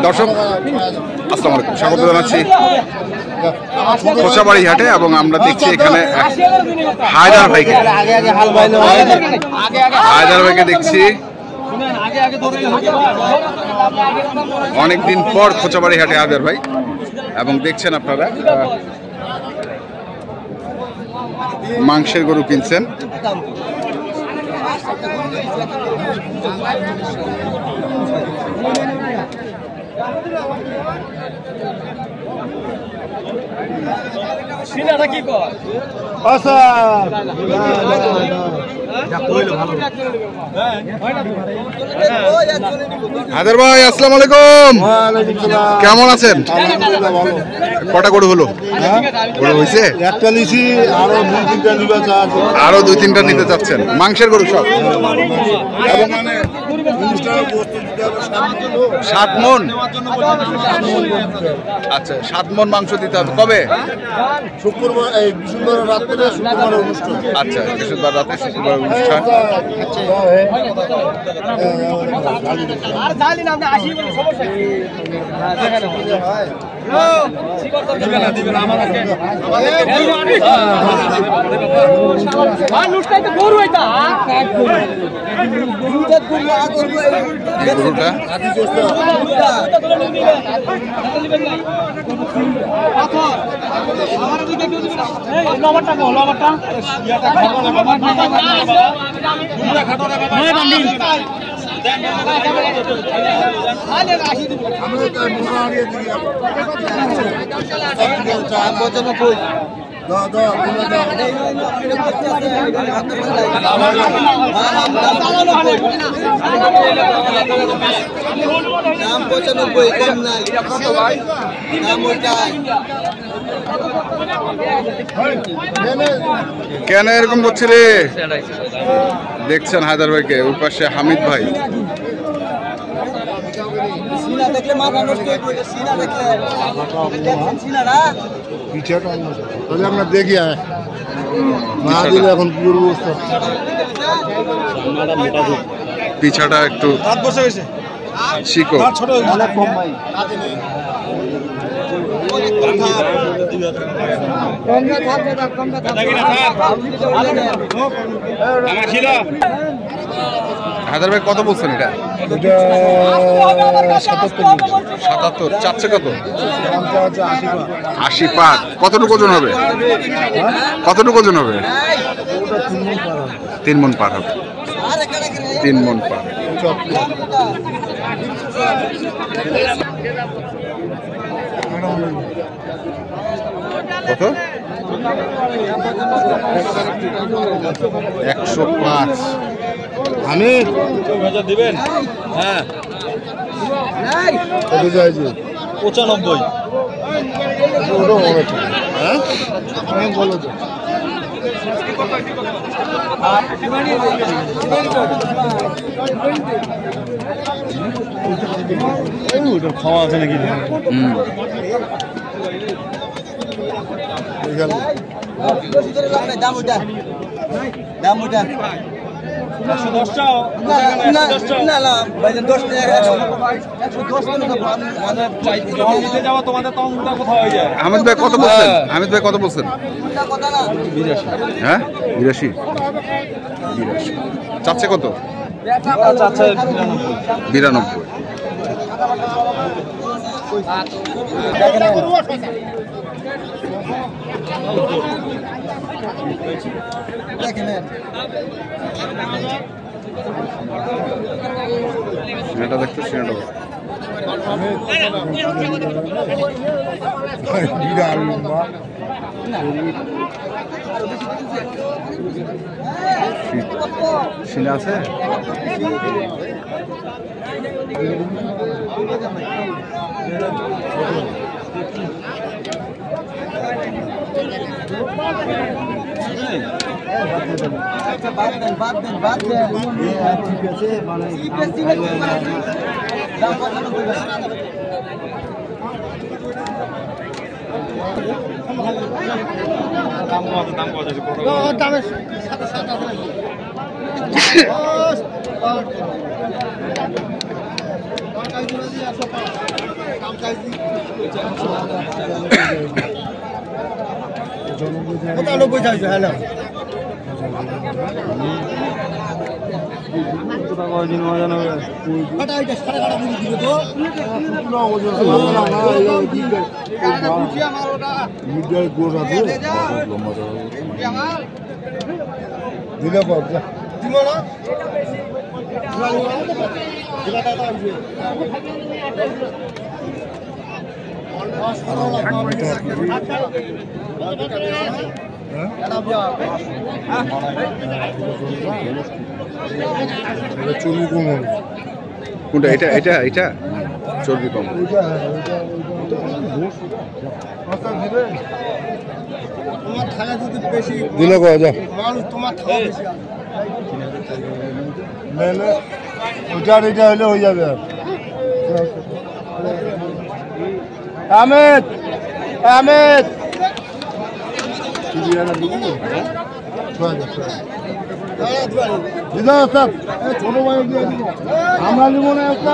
দর্শক আসসালামু আলাইকুম, স্বাগত জানাচ্ছি কোচাবাড়ি হাটে এবং আমরা দেখছি এখানে হায়দার ভাইকে দেখছি অনেকদিন পর কোচাবাড়ি হাটে হায়দার ভাই, এবং দেখছেন আপনারা মাংসের গরু কিনছেন। হায়দার ভাই আসসালামু আলাইকুম, কেমন আছেন? কটা গরু হলো? গরু হয়েছে একটা নিছি, আরো দুই তিনটা নিতে চাচ্ছেন। মাংসের গরু সব 7 মন। আচ্ছা, 7 মন মাংস দিতে হবে। কবে? শুক্রবার, এই বৃহস্পতিবার রাত্রে, শুক্রবার অনুষ্ঠান। আচ্ছা, বৃহস্পতিবার রাতে শুক্রবার অনুষ্ঠান। কেন এরকম করছে রে? দেখছেন হায়দার ভাইকে, ওই পাশে হামিদ ভাই। আমরা দেখি এখন পিছাটা একটু শিখো। হায়দার ভাই কত বলছেন এটা? 77। চাচ্ছে কত? 80 পার। কতটুকু ওজন হবে? কতটুকু ওজন হবে? 3 মন পার হবে। 3 মন পার। কত? 105। আমি দিবেন? হ্যাঁ, 95। হ্যাঁ, বলো তো। খাওয়া আছে নাকি? হামিদ ভাই কত বলছেন? হামিদ ভাই কত বলছেন? হ্যাঁ, 82। চাচ্ছে কত? 92। এটা দেখতে সিনেটা সিনে আছে। কোনটা? এটা এটা এটা চর্বি কম। দিলে ওটা এটা হলে হয়ে যাবে। আহমেদ আহমেদ ছোট ভাই আমরা নিব না একটা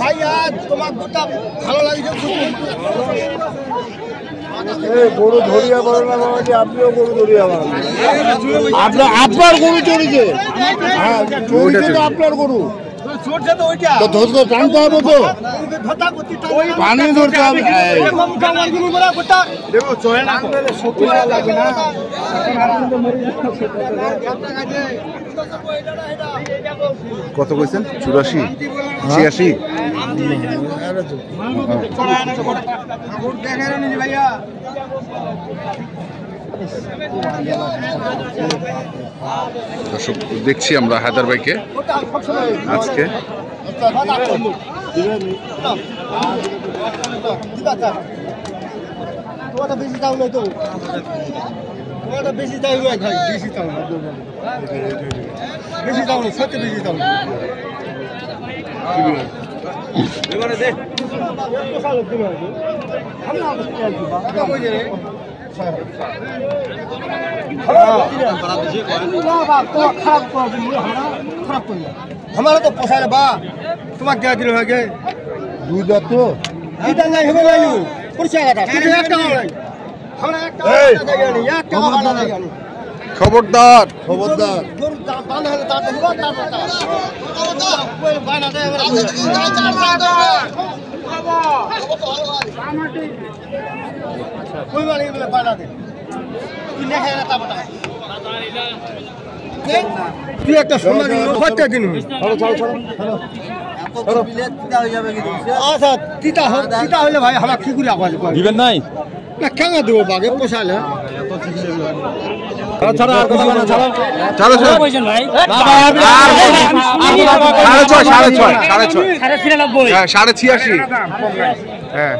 ভাই আজ তোমার গোটা ভালো লাগছে। গরু ধরিয়া পারো না বাবাজি, আপনিও গরু ধরিয়া পারেন। আপনার গরু চড়েছে, হ্যাঁ চড়েছে তো আপনার গরু, টানতে হবে তো, পানি ধরতে হবে। কত কইছেন? 84 86? দর্শক দেখছি আমরা হায়দার ভাইকে আজকে। বেশি দাম নয় তো, বেশি দাম নয় ভাই, বেশি দাম বেশি দাম নয়, সত্যি বেশি দাম। हमारा तो पोसाले बा तुम्हारे क्या दिल हो गए दूध तो इधर नहीं हमें नहीं पुरुष आया था तुझे एक टांग नहीं हमारा एक टांग नहीं एक टांग वाला नहीं। खबरदार खबरदार दूर बांध है ताते हुआ ताते कोई बाना दे कोई वाली बाना दे कि नहीं है ता बता তুই একটা সময় কয়টা দিন আচ্ছা তিতা হলে ভাই আমার কি করে আওয়াজ দিবেন নাই না কেন দেবো বাগে পোষালে সাড়ে 86। হ্যাঁ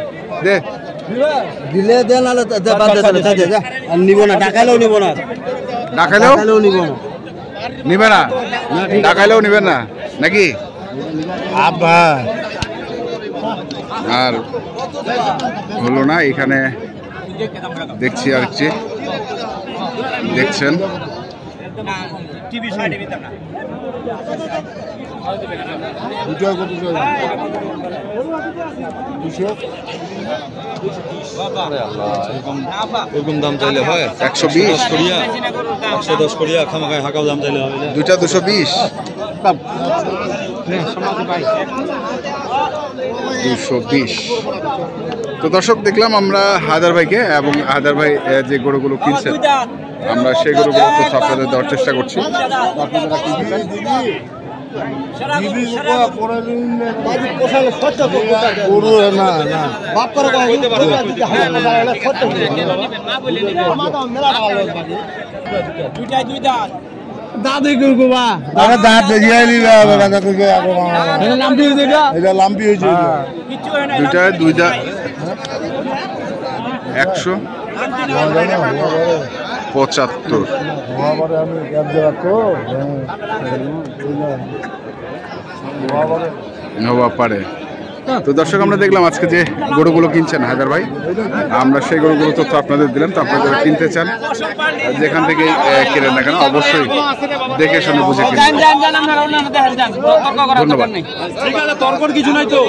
দে দিলে দে নালে নিব না, ডাকাইলেও নিব না, ডাকাইলেও নিব না, নিবে না, ডাকাইলেও নিবেন না নাকি? আর হলো না এখানে দেখছি আর কি দেখছেন এরকম দাম চাইলে হয় 120 করিয়া 110 করিয়া খামাখায় হাকাও দাম চাইলে হবে দুইটা 220 220। তো দর্শক দেখলাম আমরা হায়দার ভাইকে এবং হায়দার ভাই যে গরুগুলো কিনছেন আমরা সেই গরুগুলো তো আপনাদের দেওয়ার চেষ্টা করছি। দাদি গুলগুবা আরে দাঁত দেখিয়ে নিবে এটা লাম্পি হয়েছে, এটা লাম্পি হয়েছে, দুইটা 175। নবাব পারে। তো দর্শক আমরা দেখলাম আজকে যে গরুগুলো কিনছেন হায়দার ভাই, আমরা সেই গরুগুলো তথ্য আপনাদের দিলাম। তো আপনারা যারা কিনতে চান যেখান থেকে কেনেন না কেন অবশ্যই দেখে শুনে বুঝে কিনবেন। ধন্যবাদ। ঠিক আছে, তর্কর কিছু নাই তো।